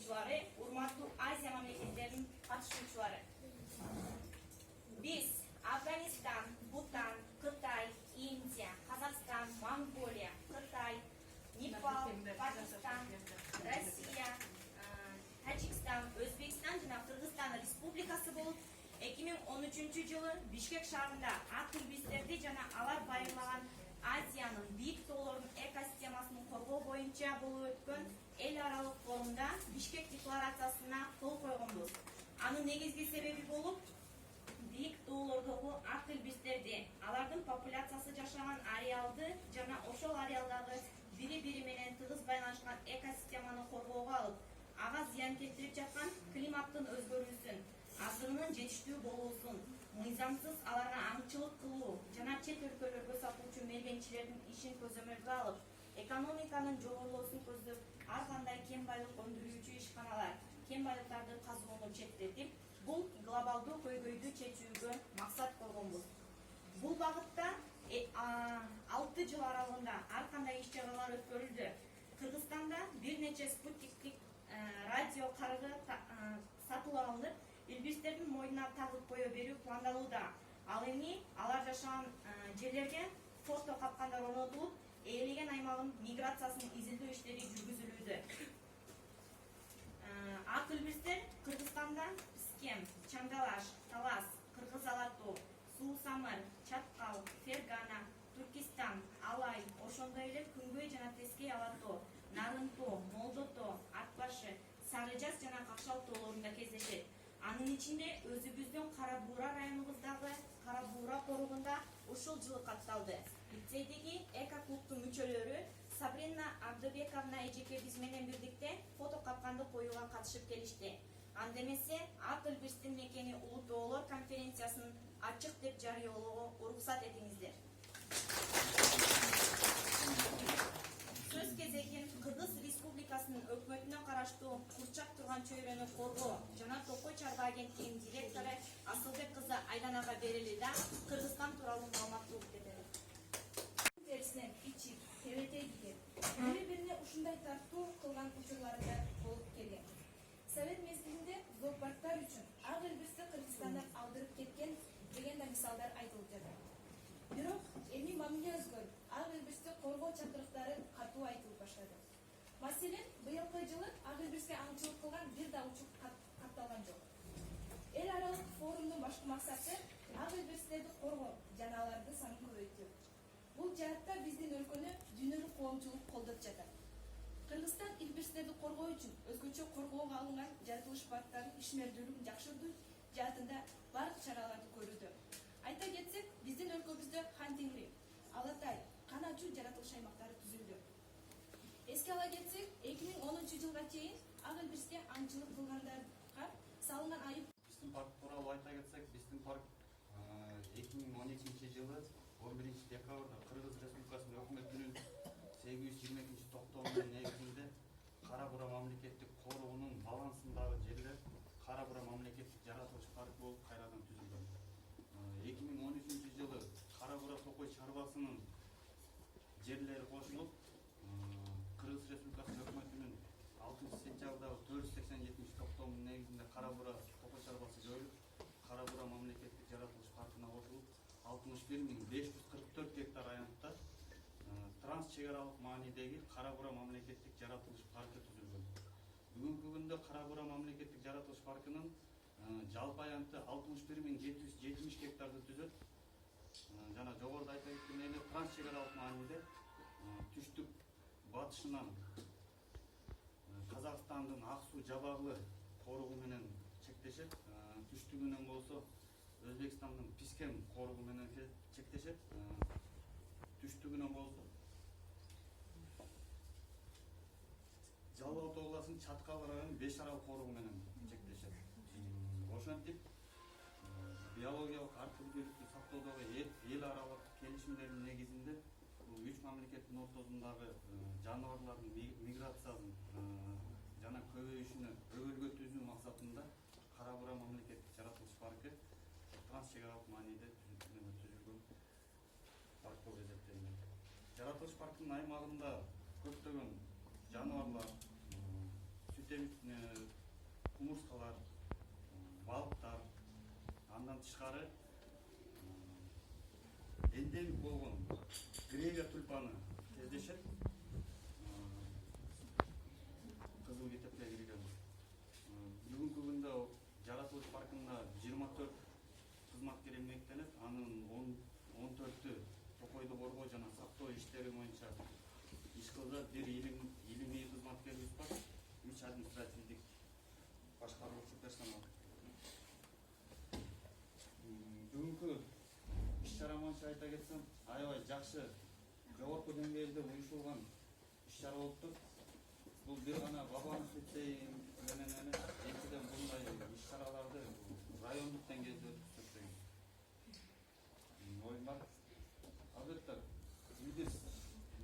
катышуучулары, урматтуу Азия мамлекеттеринин катышуучулары. Биз Афганистан, Бутан, Кытай, Индия, Казакстан, Монголия, Кытай, Непал, Пакистан, Россия, Тажикстан, Өзбекстан жана Кыргызстан республикасы болуп 2013-жылы Бишкек шаарында активисттерди жана алар байырлаган Азиянын бийик тоолордун экосистемасын коргоо боюнча болуп өткөн эл аралык форумда Бишкек декларациясына кол койгонбуз. Анын негизги себеби болуп бийик тоолордогу активисттерди, алардын популяциясы жашаган ареалды жана ошол ареалдагы бири-бири менен тыгыз байланышкан экосистеманы коргоого алып, ага зыян келтирип жаткан климаттын өзгөрүүсүн, азыгынын жетиштүү болуусун, мыйзамсыз аларга аңчылык кылуу жана чет өлкөлөргө сатуучу мергенчилердин ишин көзөмөлгө алып, экономиканын жогорулоосун көздөп, ар кандай кен байлык өндүрүүчү ишканалар кен байлыктарды казууну чектетип, бул глобалдуу көйгөйдү чечүүгө максат койгонбуз. Бул багытта 6 жыл аралыгында ар кандай иш чаралар өткөрүлдү. Кыргызстанда бир нече спутниктик радио каргы сатып алынып, илбирстердин мойнуна тагып кое берүү пландалууда. Ал эми алар жашаган жерлерге фото капкандар орнотулуп, ээлеген аймагын миграциясынын изилдөө иштери жүргүзүлүүдө. Ак илбирстер Кыргызстанда Пискем, Чаңгалаш, Талас, Кыргыз Алатуу, Суу Самыр, Чаткал, Фергана, Туркестан, Алай, ошондой эле Күнгөй жана Тескей Алатоо, Нарынтоо, Молдотоо, Атбашы, Сары Жаз жана Какшал тоолорунда кездешет. Анын ичинде өзүбүздүн Кара Буура районубуздагы Кара Буура коругунда ушул жылы катталды. Лицейдеги эко-клубдун мүчөлөрү Сабрина Абдыбековна эжеке биз менен бирдикте фото капканды коюуга катышып келишти. Анда эмесе ак илбирстин мекени Улуу тоолор конференциясын ачык деп жарыялоого уруксат этиңиздер. Сөз кезегин Кыргыз Республикасынын өкмөтүнө караштуу Курчак турган чөйрөнү коргоо жана Токой чарба агенттигинин директору Асылбек кызы Айданага берели да Кыргызстан тууралуу маалыматтуу кетели. Терисинен ичип, тебете кийип, бири-бирине ушундай тартуу кылган учурлары да болуп келген. Совет мезгилинде зоопарктар үчүн ак илбирсти Кыргызстандан алдырып кеткен деген да мисалдар айтылып жатат. Бирок эми мамиле өзгөрүп, ак илбирсти коргоо чакырыктары катуу айтылып баштады. Маселен, быйылкы жылы ак илбирске аңчылык кылган бир да учур катталган жок. Эл аралык форумдун башкы максаты ак илбирстерди коргоо жана аларды санын көбөйтүү. Бул жаатта биздин өлкөнү дүйнөлүк коомчулук колдоп жатат. Кыргызстан илбирстерди коргоо үчүн өзгөчө коргоого алынган жаратылыш парктарынын ишмердүүлүгүн жакшыртуу жаатында бардык чараларды көрүүдө. Айта кетсек, биздин өлкөбүздө Хан Теңри, Алатай, Каначу жаратылыш аймактары түзүлдү. Эске ала кетсек, 2010-жылга чейин ак илбирске аңчылык кылгандарга салынган айып. Биздин парк тууралуу айта кетсек, биздин парк 2012-жылы 11-декабрда Кыргыз Республикасынын өкмөтүнүн 822 токтомунун негизинде Кара Буура мамлекеттик коругунун балансындагы жерлер Кара Буура мамлекеттик жаратылыш паркы болуп кайрадан түзүлгөн. 2013-жылы Кара Буура Токой чарбасынын жерлери кошулуп, Кыргыз Республикасынын өкмөтүнүн 6-сентябрдагы 487 токтомунун негизинде Кара Буура Токой чарбасы жоюлуп, Кара Буура мамлекеттик жаратылыш паркына кошулуп, 61.544 гектар аянтта транс чек аралык маанидеги Кара Буура мамлекеттик жаратылыш паркы түзүлгөн. Бүгүнкү күндө Кара Буура мамлекеттик жаратылыш паркынын жалпы аянты 61.770 гектарды түзөт. Жана жогоруда айта кеткен эле транс чек аралык мааниде түштүк батышынан Казакстандын Ак суу жабагылы коругу менен чектешет. Түштүгүнөн болсо Өзбекстандын Пискем коругу менен чектешет. Түштүгүнөн болсо Жалал Ата областынын Чаткал районунун Беш Арал коругу менен чектешет. Ошентип биологиялык ар түрдүүлүктү сактоодогу эл аралык келишимдердин негизинде бул 3 мамлекеттин ортосундагы жаныбарлардын миграциясын жана көбөйүшүнө өгүлгө түзүү максатында Кара Буура мамлекеттик жаратылыш паркы транс чек аралык мааниде түзүлгөн парк болуп эсептелинет. Жаратылыш парктын аймагында көптөгөн жаныбарлар, сүт иштеп кумурскалар, балыктар, андан тышкары эндемик болгон гревия тюльпаны кездешет. Кызыл китепке кирген. Бүгүнкү күндө жаратылыш паркында 24 кызматкер эмгектенет. Анын 14-ü токойду коргоо жана сактоо иштери боюнча иш кылат. Бир илимий кызматкерибиз бар, 3 административдик башкаруучу персонал. Бүгүнкү иш-чара боюнча айта кетсем, аябай жакшы, жогорку деңгээлде уюшулган иш-чара болуптур. Бул бир гана Бабанов лицей менен эмес, экинчиден мындай иш-чараларды райондук деңгээлде өткүзсөк деген оюм бар. Албетте,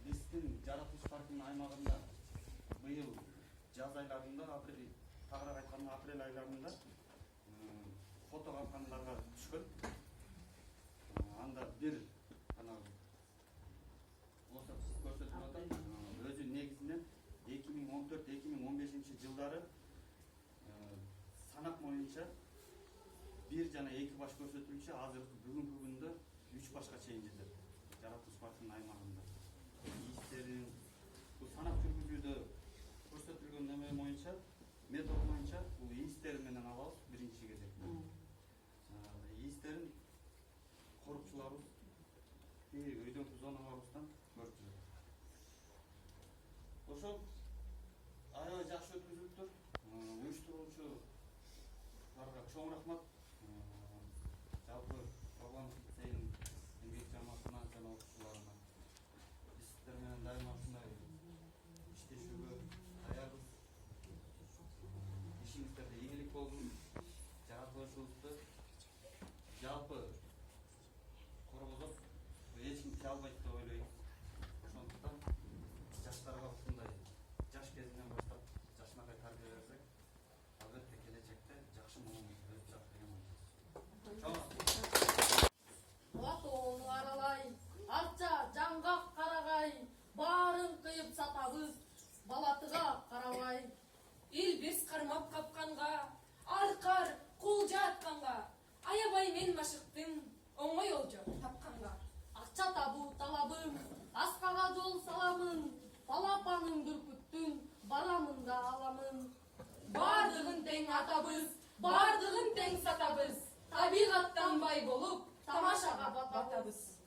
биздин жаратылыш паркынын аймагында быйыл жаз айларында, тагыраак айтканда апрель айларында фото капкандаларга түшкөн. Анда бир көрсөтүп атат. Өзү негизинен 2014-2015 жылдары санак боюнча 1 жана 2 баш көрсөтүлчү, азыр бүгүнкү күндө 3 башка чейин жетет. Жаратылыш паркынын аймагында. Иштерин бул санак жүргүзүүдө көрсөтүлгөн неме боюнча, метод боюнча бул ийистер менен алабыз биринчи кезекте. Ийистерин корукчуларыбыз өйдөнкү зоналарыбыздан көрүп жүрөт. Ошол аябай жакшы өткүзүлүптүр. Уюштуруучуларга чоң рахмат. Жалпы Бабанов лицейинин эмгек жамаатына жана окуучуларына биз сиздер менен дайыма ушундай иштешүүгө даярбыз. Ишиңиздерде ийгилик болсун. Жаратылышыбызды жалпы коргозоп эч ким тие албайт деп ойлойм. Ошондуктан жаштарга ушундай жаш кезинен баштап жашынакай тарбия берсек, албетте келечекте жакшы мамлекет өтүп жатат деген ойдойм. Атоону аралай, акча жаңгак карагай, баарын кыйып сатабыз, балатыга карабай. Эл бес кармап капканга, аркар, кул жатканга, аябай мен машыктым, оңой олжо тапканга. Акча табуу талабым, аскага жол саламын, балапаным бүркүттүн, барамын да аламын. Бардыгын тең атабыз, бардыгын тең сатабыз, табигаттан бай болуп, тамашага батабыз.